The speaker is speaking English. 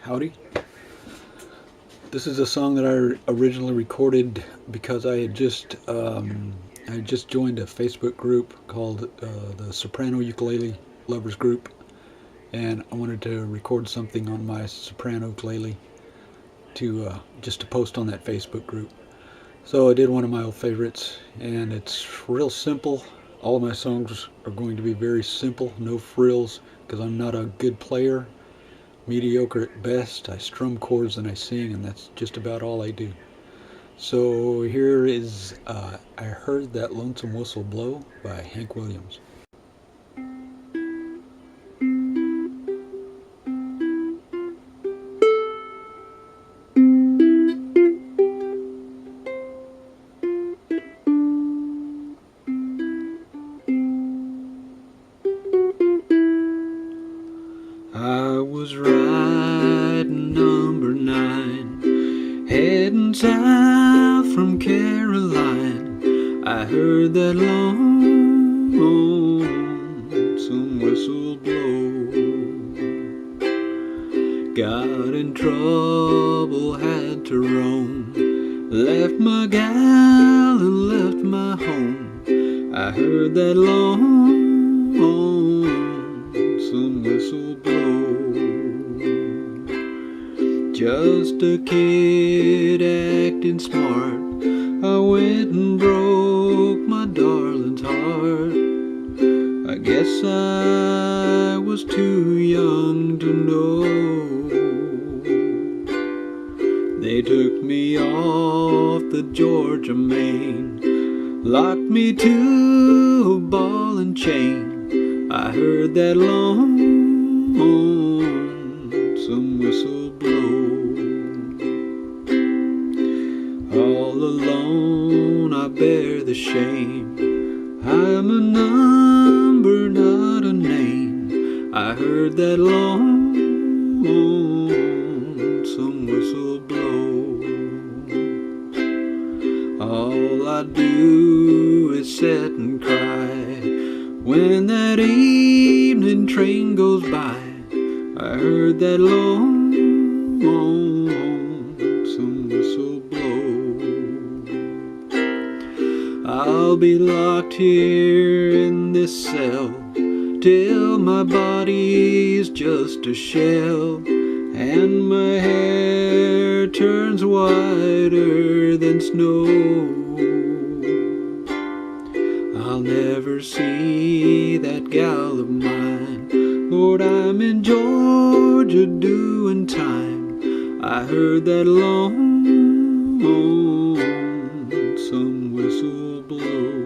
Howdy. This is a song that I originally recorded because I had just joined a Facebook group called the Soprano Ukulele Lovers Group, and I wanted to record something on my soprano ukulele to just to post on that Facebook group. So I did one of my old favorites, and it's real simple. All of my songs are going to be very simple, no frills, because I'm not a good player. Mediocre at best. I strum chords and I sing, and that's just about all I do. So here is I Heard That Lonesome Whistle Blow by Hank Williams. I was riding number 9, heading south from Caroline. I heard that lonesome whistle blow. Got in trouble, had to roam, left my gal and left my home. I heard that lonesome whistle blow. Just a kid acting smart, I went and broke my darling's heart. I guess I was too young to know. They took me off the Georgia main, locked me to a ball and chain. I heard that lonesome whistle blow. All alone I bear the shame, I'm a number, not a name. I heard that lonesome whistle blow. All I do is sit and cry when that evening train goes by. I heard that lonesome whistle blow. I'll be locked here in this cell till my body's just a shell, and my hair turns whiter than snow. I'll never see that gal of mine. Lord, I'm in Georgia doing time. I heard that lonesome whistle blow.